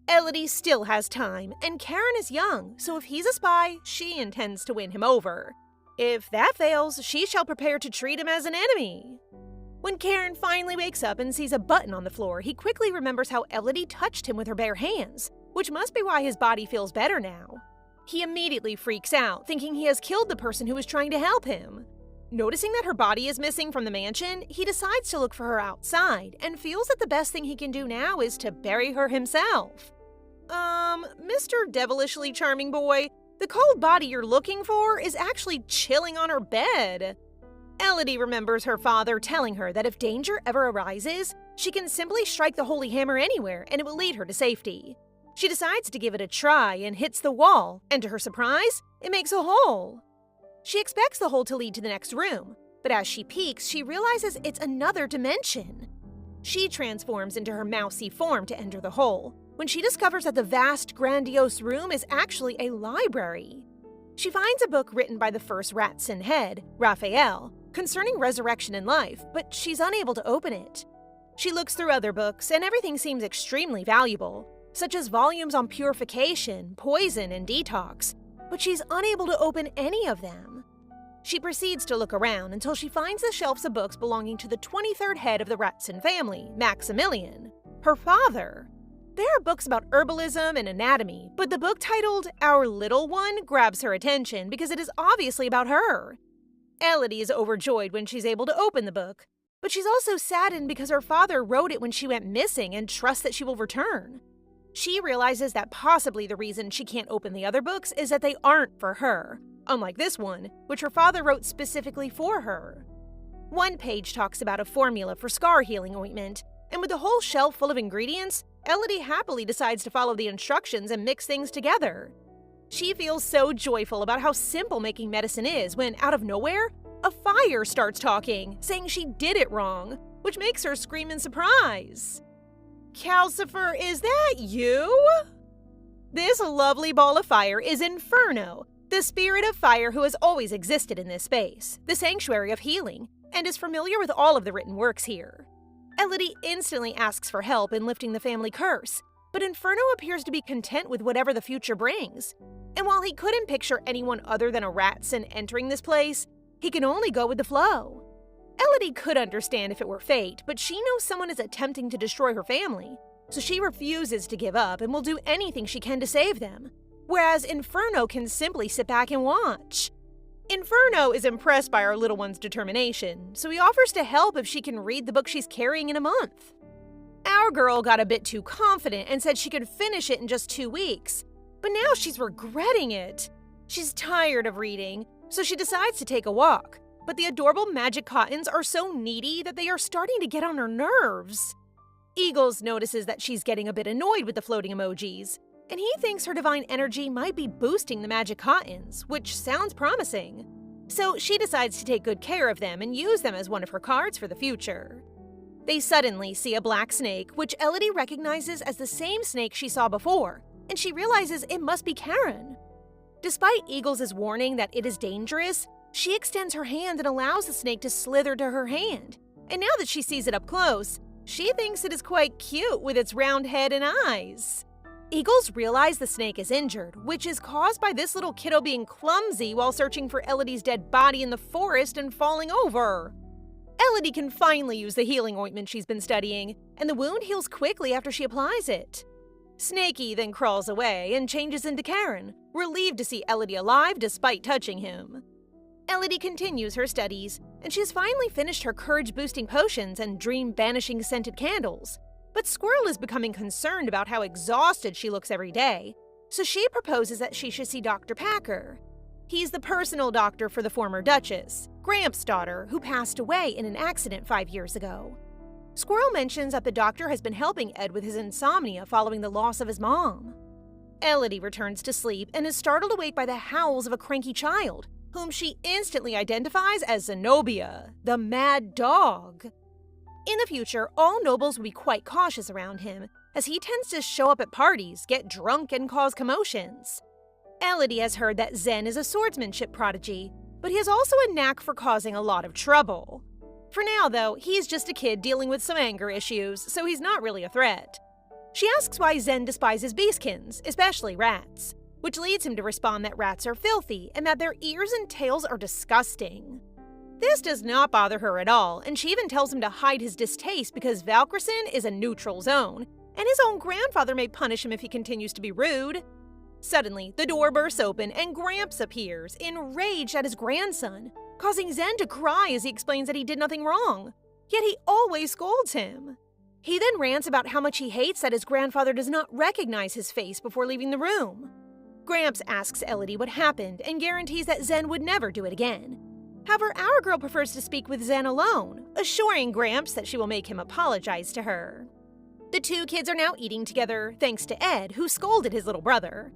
Elodie still has time, and Karen is young, so if he's a spy, she intends to win him over. If that fails, she shall prepare to treat him as an enemy. When Karen finally wakes up and sees a button on the floor, he quickly remembers how Elodie touched him with her bare hands, which must be why his body feels better now. He immediately freaks out, thinking he has killed the person who was trying to help him. Noticing that her body is missing from the mansion, he decides to look for her outside and feels that the best thing he can do now is to bury her himself. Mr. Devilishly Charming Boy, the cold body you're looking for is actually chilling on her bed. Elodie remembers her father telling her that if danger ever arises, she can simply strike the holy hammer anywhere and it will lead her to safety. She decides to give it a try and hits the wall, and to her surprise, it makes a hole. She expects the hole to lead to the next room, but as she peeks, she realizes it's another dimension. She transforms into her mousy form to enter the hole, when she discovers that the vast, grandiose room is actually a library. She finds a book written by the first Ratson head, Raphael, concerning resurrection and life, but she's unable to open it. She looks through other books, and everything seems extremely valuable, such as volumes on purification, poison, and detox, but she's unable to open any of them. She proceeds to look around until she finds the shelves of books belonging to the 23rd head of the Ratson family, Maximilian, her father. There are books about herbalism and anatomy, but the book titled Our Little One grabs her attention because it is obviously about her. Elodie is overjoyed when she's able to open the book, but she's also saddened because her father wrote it when she went missing and trusts that she will return. She realizes that possibly the reason she can't open the other books is that they aren't for her, unlike this one, which her father wrote specifically for her. One page talks about a formula for scar healing ointment, and with the whole shelf full of ingredients, Elodie happily decides to follow the instructions and mix things together. She feels so joyful about how simple making medicine is when, out of nowhere, a fire starts talking, saying she did it wrong, which makes her scream in surprise. "Calcifer, is that you?" This lovely ball of fire is Inferno, the spirit of fire who has always existed in this space, the sanctuary of healing, and is familiar with all of the written works here. Elodie instantly asks for help in lifting the family curse, but Inferno appears to be content with whatever the future brings. And while he couldn't picture anyone other than a ratson entering this place, he can only go with the flow. Elodie could understand if it were fate, but she knows someone is attempting to destroy her family, so she refuses to give up and will do anything she can to save them, whereas Inferno can simply sit back and watch. Inferno is impressed by our little one's determination, so he offers to help if she can read the book she's carrying in a month. Our girl got a bit too confident and said she could finish it in just 2 weeks, but now she's regretting it. She's tired of reading, so she decides to take a walk, but the adorable magic cottons are so needy that they are starting to get on her nerves. Eagles notices that she's getting a bit annoyed with the floating emojis, and he thinks her divine energy might be boosting the magic cottons, which sounds promising. So she decides to take good care of them and use them as one of her cards for the future. They suddenly see a black snake, which Elodie recognizes as the same snake she saw before, and she realizes it must be Karen. Despite Eagles' warning that it is dangerous, she extends her hand and allows the snake to slither to her hand. And now that she sees it up close, she thinks it is quite cute with its round head and eyes. Eagles realize the snake is injured, which is caused by this little kiddo being clumsy while searching for Elodie's dead body in the forest and falling over. Elodie can finally use the healing ointment she's been studying, and the wound heals quickly after she applies it. Snakey then crawls away and changes into Karen, relieved to see Elodie alive despite touching him. Elodie continues her studies, and she has finally finished her courage-boosting potions and dream-banishing scented candles. But Squirrel is becoming concerned about how exhausted she looks every day, so she proposes that she should see Dr. Packer. He's the personal doctor for the former Duchess, Gramps' daughter, who passed away in an accident 5 years ago. Squirrel mentions that the doctor has been helping Ed with his insomnia following the loss of his mom. Elodie returns to sleep and is startled awake by the howls of a cranky child, whom she instantly identifies as Zenobia, the mad dog. In the future, all nobles will be quite cautious around him, as he tends to show up at parties, get drunk, and cause commotions. Elodie has heard that Zen is a swordsmanship prodigy, but he has also a knack for causing a lot of trouble. For now, though, he's just a kid dealing with some anger issues, so he's not really a threat. She asks why Zen despises beastkins, especially rats, which leads him to respond that rats are filthy and that their ears and tails are disgusting. This does not bother her at all, and she even tells him to hide his distaste because Valkerson is a neutral zone, and his own grandfather may punish him if he continues to be rude. Suddenly, the door bursts open and Gramps appears, enraged at his grandson, causing Zen to cry as he explains that he did nothing wrong. Yet he always scolds him. He then rants about how much he hates that his grandfather does not recognize his face before leaving the room. Gramps asks Elodie what happened and guarantees that Zen would never do it again. However, our girl prefers to speak with Zen alone, assuring Gramps that she will make him apologize to her. The two kids are now eating together, thanks to Ed, who scolded his little brother.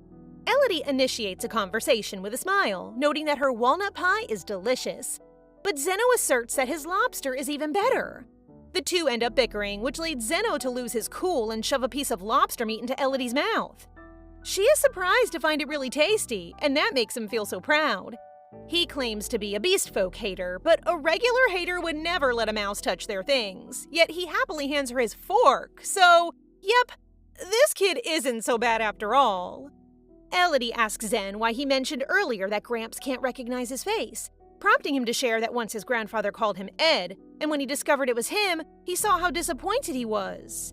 Elodie initiates a conversation with a smile, noting that her walnut pie is delicious. But Zeno asserts that his lobster is even better. The two end up bickering, which leads Zeno to lose his cool and shove a piece of lobster meat into Elodie's mouth. She is surprised to find it really tasty, and that makes him feel so proud. He claims to be a beast folk hater, but a regular hater would never let a mouse touch their things, yet he happily hands her his fork, so, yep, this kid isn't so bad after all. Elodie asks Zen why he mentioned earlier that Gramps can't recognize his face, prompting him to share that once his grandfather called him Ed, and when he discovered it was him, he saw how disappointed he was.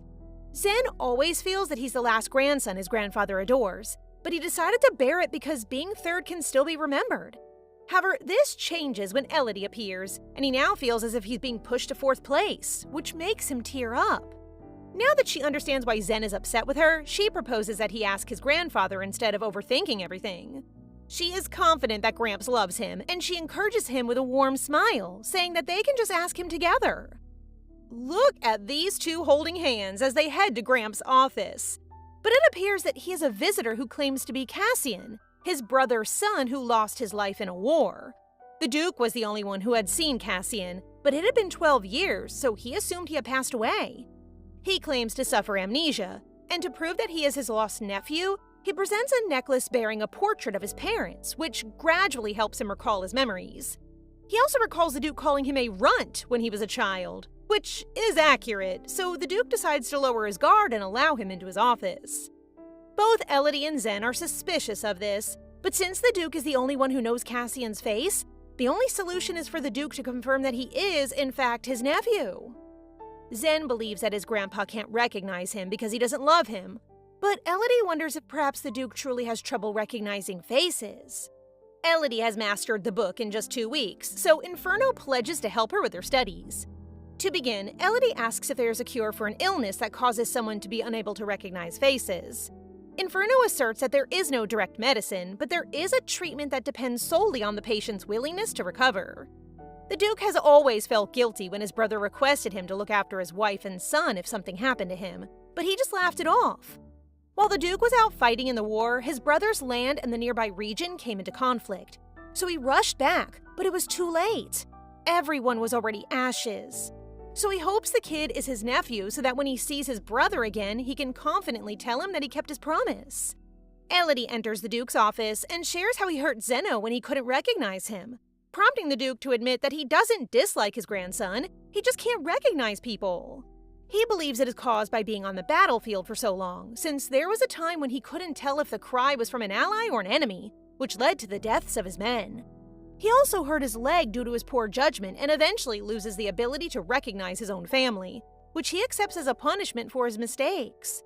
Zen always feels that he's the last grandson his grandfather adores, but he decided to bear it because being third can still be remembered. However, this changes when Elodie appears, and he now feels as if he's being pushed to fourth place, which makes him tear up. Now that she understands why Zen is upset with her, she proposes that he ask his grandfather instead of overthinking everything. She is confident that Gramps loves him, and she encourages him with a warm smile, saying that they can just ask him together. Look at these two holding hands as they head to Gramps' office. But it appears that he is a visitor who claims to be Cassian, his brother's son who lost his life in a war. The Duke was the only one who had seen Cassian, but it had been 12 years, so he assumed he had passed away. He claims to suffer amnesia, and to prove that he is his lost nephew, he presents a necklace bearing a portrait of his parents, which gradually helps him recall his memories. He also recalls the Duke calling him a runt when he was a child, which is accurate, so the Duke decides to lower his guard and allow him into his office. Both Elodie and Zen are suspicious of this, but since the Duke is the only one who knows Cassian's face, the only solution is for the Duke to confirm that he is, in fact, his nephew. Zen believes that his grandpa can't recognize him because he doesn't love him, but Elodie wonders if perhaps the Duke truly has trouble recognizing faces. Elodie has mastered the book in just 2 weeks, so Inferno pledges to help her with her studies. To begin, Elodie asks if there's a cure for an illness that causes someone to be unable to recognize faces. Inferno asserts that there is no direct medicine, but there is a treatment that depends solely on the patient's willingness to recover. The Duke has always felt guilty when his brother requested him to look after his wife and son if something happened to him, but he just laughed it off. While the Duke was out fighting in the war, his brother's land and the nearby region came into conflict. So he rushed back, but it was too late. Everyone was already ashes. So he hopes the kid is his nephew so that when he sees his brother again, he can confidently tell him that he kept his promise. Elodie enters the Duke's office and shares how he hurt Zeno when he couldn't recognize him, prompting the Duke to admit that he doesn't dislike his grandson, he just can't recognize people. He believes it is caused by being on the battlefield for so long, since there was a time when he couldn't tell if the cry was from an ally or an enemy, which led to the deaths of his men. He also hurt his leg due to his poor judgment and eventually loses the ability to recognize his own family, which he accepts as a punishment for his mistakes.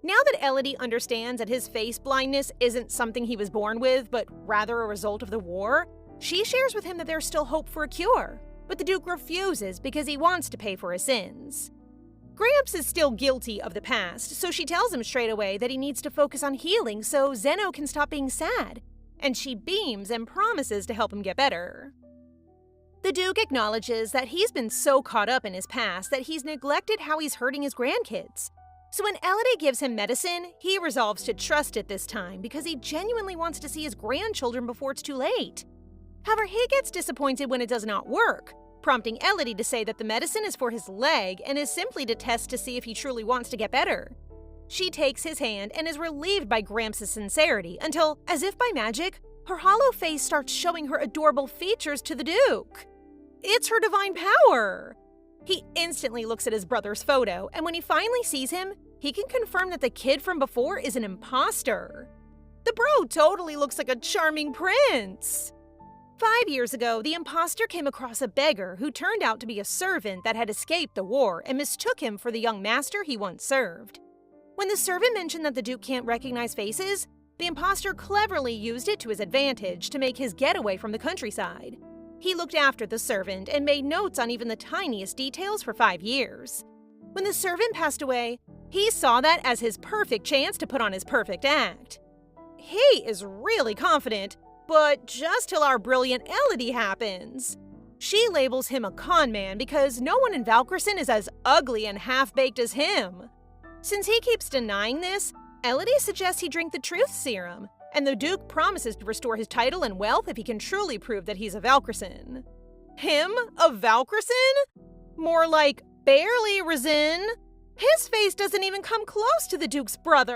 Now that Elodie understands that his face blindness isn't something he was born with, but rather a result of the war, she shares with him that there's still hope for a cure, but the Duke refuses because he wants to pay for his sins. Gramps is still guilty of the past, so she tells him straight away that he needs to focus on healing so Zeno can stop being sad, and she beams and promises to help him get better. The Duke acknowledges that he's been so caught up in his past that he's neglected how he's hurting his grandkids. So when Elodie gives him medicine, he resolves to trust it this time because he genuinely wants to see his grandchildren before it's too late. However, he gets disappointed when it does not work, prompting Elodie to say that the medicine is for his leg and is simply to test to see if he truly wants to get better. She takes his hand and is relieved by Gramps' sincerity until, as if by magic, her hollow face starts showing her adorable features to the Duke. It's her divine power! He instantly looks at his brother's photo, and when he finally sees him, he can confirm that the kid from before is an imposter. The bro totally looks like a charming prince! 5 years ago, the imposter came across a beggar who turned out to be a servant that had escaped the war and mistook him for the young master he once served. When the servant mentioned that the Duke can't recognize faces, the imposter cleverly used it to his advantage to make his getaway from the countryside. He looked after the servant and made notes on even the tiniest details for 5 years. When the servant passed away, he saw that as his perfect chance to put on his perfect act. He is really confident, but just till our brilliant Elodie happens. She labels him a con man because no one in Valkerson is as ugly and half-baked as him. Since he keeps denying this, Elodie suggests he drink the truth serum, and the Duke promises to restore his title and wealth if he can truly prove that he's a Valkerson. Him? A Valkerson? More like barely Raisin. His face doesn't even come close to the Duke's brother.